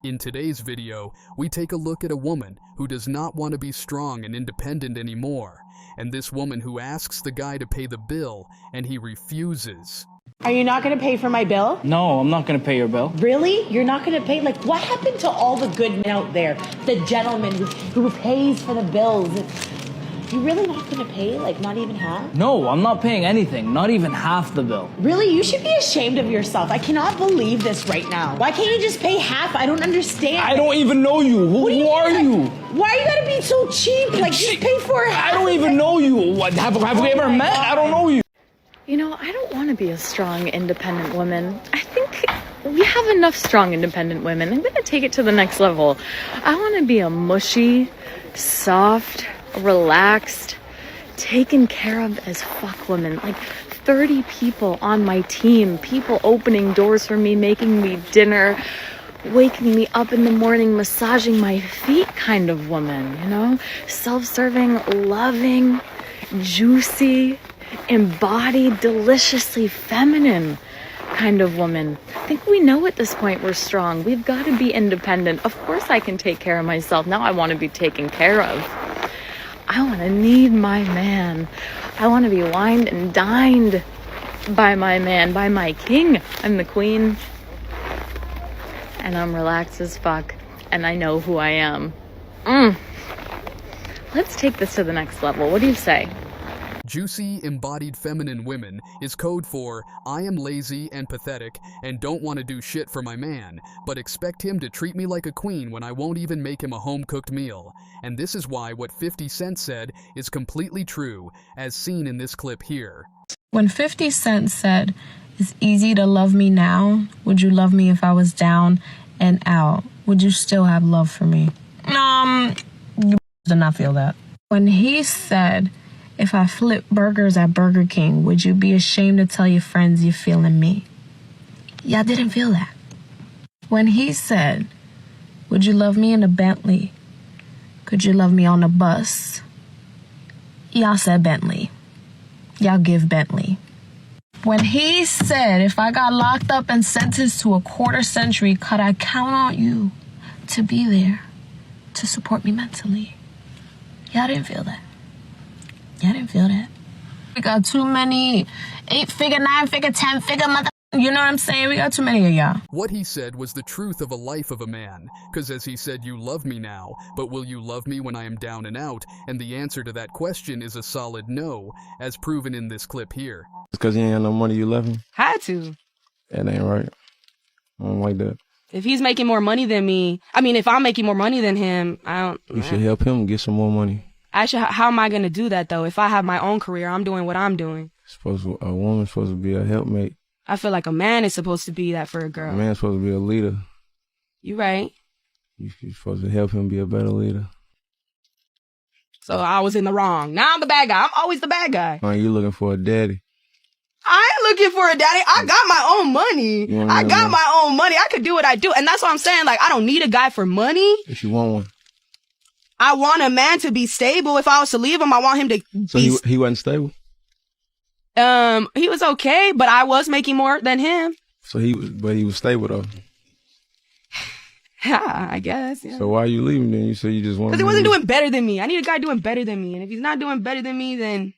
In today's video, we take a look at a woman who does not want to be strong and independent anymore, and this woman who asks the guy to pay the bill and he refuses. Are you not going to pay for my bill? No, I'm not going to pay your bill. Really? You're not going to pay? Like, what happened to all the good men out there? The gentleman who pays for the bills? You really not going to pay? Like, not even half? No, I'm not paying anything, not even half the bill. Really? You should be ashamed of yourself. I cannot believe this right now. Why can't you just pay half? I don't understand. I don't even know you. Who are you? Why you gotta be so cheap? Like, just pay for half. I don't even know you. What, have we ever met? I don't know you. You know, I don't want to be a strong, independent woman. I think we have enough strong, independent women. I'm going to take it to the next level. I want to be a mushy, soft, relaxed, taken care of as fuck woman. Like 30 people on my team, people opening doors for me, making me dinner, waking me up in the morning, massaging my feet kind of woman, you know? Self-serving, loving, juicy, embodied, deliciously feminine kind of woman. I think we know at this point we're strong. We've got to be independent. Of course I can take care of myself. Now I want to be taken care of. I want to need my man. I want to be wined and dined by my man, by my king. I'm the queen. And I'm relaxed as fuck. And I know who I am. Let's take this to the next level. What do you say? Juicy, embodied feminine women is code for I am lazy and pathetic and don't want to do shit for my man, but expect him to treat me like a queen when I won't even make him a home-cooked meal. And this is why what 50 Cent said is completely true, as seen in this clip here. When 50 Cent said, "It's easy to love me now, would you love me if I was down and out? Would you still have love for me?" You did not feel that. When he said, "If I flip burgers at Burger King, would you be ashamed to tell your friends you're feeling me?" Y'all didn't feel that. When he said, "Would you love me in a Bentley? Could you love me on a bus?" Y'all said Bentley. Y'all give Bentley. When he said, "If I got locked up and sentenced to a quarter century, could I count on you to be there to support me mentally?" Y'all didn't feel that. Y'all didn't feel that. We got too many 8-figure, 9-figure, 10-figure mother... You know what I'm saying? We got too many of y'all. What he said was the truth of a life of a man, because as he said, you love me now, but will you love me when I am down and out? And the answer to that question is a solid no, as proven in this clip here. It's because he ain't had no money, you left him? Had to. That ain't right. I don't like that. If he's making more money than me, if I'm making more money than him, You should help him get some more money. How am I going to do that, though? If I have my own career, I'm doing what I'm doing. A woman's supposed to be a helpmate. I feel like a man is supposed to be that for a girl. A man's supposed to be a leader. You right. You're supposed to help him be a better leader. So I was in the wrong. Now I'm the bad guy. I'm always the bad guy. You looking for a daddy. I ain't looking for a daddy. I got my own money. I got my own money. I could do what I do. And that's what I'm saying. Like, I don't need a guy for money. If you want one. I want a man to be stable. If I was to leave him, I want him to So he wasn't stable? He was okay, but I was making more than him. So he was stable though? Yeah, I guess. Yeah. So why are you leaving then? You said you just wanted... Because he wasn't doing better than me. I need a guy doing better than me. And if he's not doing better than me, then...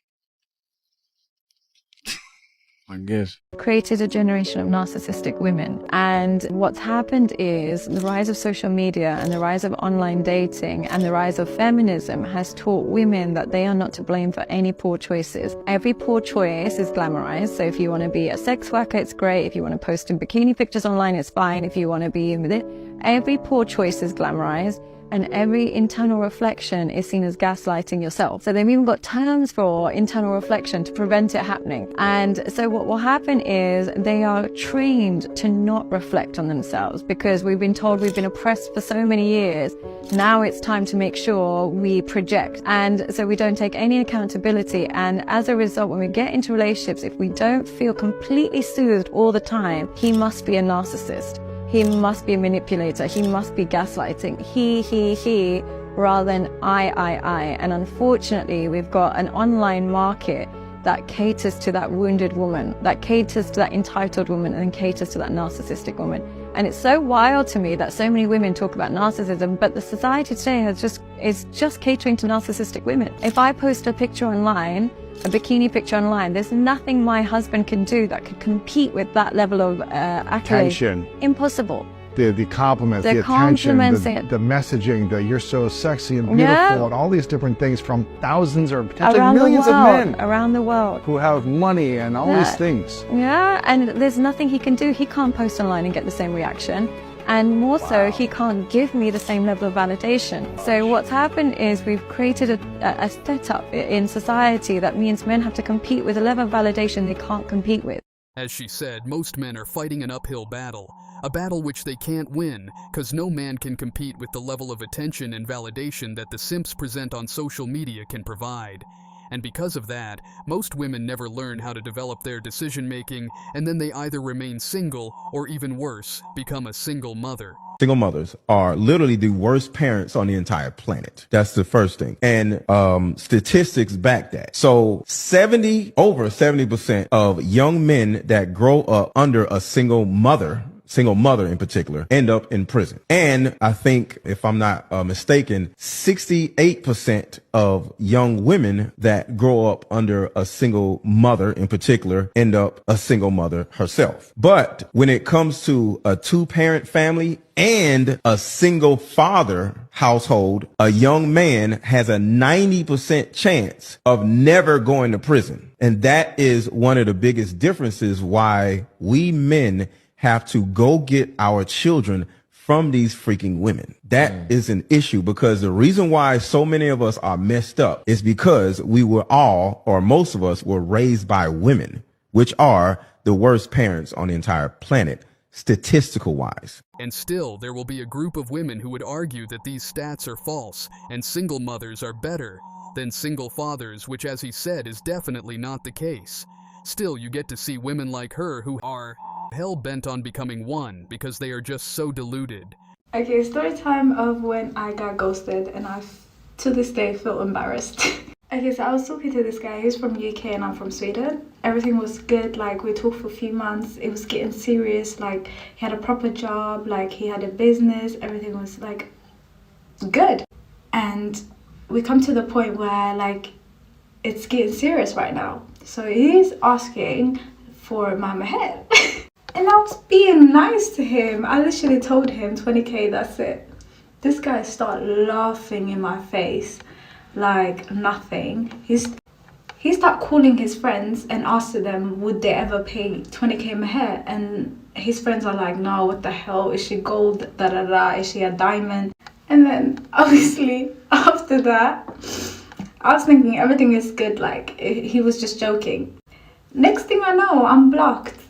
I guess. Created a generation of narcissistic women. And what's happened is the rise of social media and the rise of online dating and the rise of feminism has taught women that they are not to blame for any poor choices. Every poor choice is glamorized. So if you want to be a sex worker, it's great. If you want to post in bikini pictures online, it's fine. If you want to be with it, every poor choice is glamorized. And every internal reflection is seen as gaslighting yourself. So they've even got terms for internal reflection to prevent it happening. And so what will happen is they are trained to not reflect on themselves because we've been told we've been oppressed for so many years. Now it's time to make sure we project. And so we don't take any accountability. And as a result, when we get into relationships, if we don't feel completely soothed all the time, he must be a narcissist. He must be a manipulator. He must be gaslighting. He, rather than I. And unfortunately, we've got an online market that caters to that wounded woman, that caters to that entitled woman, and caters to that narcissistic woman. And it's so wild to me that so many women talk about narcissism, but the society today is just catering to narcissistic women. If I post a picture online, a bikini picture online, there's nothing my husband can do that could compete with that level of accolade. Attention. Impossible. The compliments, the attention, the messaging, that you're so sexy and beautiful, and all these different things from thousands or potentially millions of men around the world who have money and all these things. Yeah, and there's nothing he can do. He can't post online and get the same reaction. And more so, he can't give me the same level of validation. So what's happened is we've created a setup in society that means men have to compete with a level of validation they can't compete with. As she said, most men are fighting an uphill battle, a battle which they can't win, cause no man can compete with the level of attention and validation that the simps present on social media can provide. And because of that, most women never learn how to develop their decision-making, and then they either remain single, or even worse, become a single mother. Single mothers are literally the worst parents on the entire planet. That's the first thing. And statistics back that. So over 70% of young men that grow up under a single mother in particular, end up in prison. And I think, if I'm not mistaken, 68% of young women that grow up under a single mother in particular end up a single mother herself. But when it comes to a two-parent family and a single father household, a young man has a 90% chance of never going to prison. And that is one of the biggest differences why we men have to go get our children from these freaking women. That is an issue, because the reason why so many of us are messed up is because we were all, or most of us, were raised by women, which are the worst parents on the entire planet, statistical wise. And still, there will be a group of women who would argue that these stats are false and single mothers are better than single fathers, which, as he said, is definitely not the case. Still, you get to see women like her who are hell-bent on becoming one because they are just so deluded. Okay, story time of when I got ghosted, and I to this day feel embarrassed. Okay, so I was talking to this guy. He's from UK and I'm from Sweden. Everything was good, like we talked for a few months. It was getting serious, like he had a proper job, like he had a business, everything was like good. And we come to the point where like it's getting serious right now. So he's asking for my mahar. And I was being nice to him. I literally told him 20k, that's it. This guy started laughing in my face like nothing. He started calling his friends and asking them would they ever pay 20k mahar, and his friends are like, no, what the hell, is she gold, da da da, is she a diamond? And then obviously after that I was thinking everything is good, like he was just joking. Next thing I know, I'm blocked.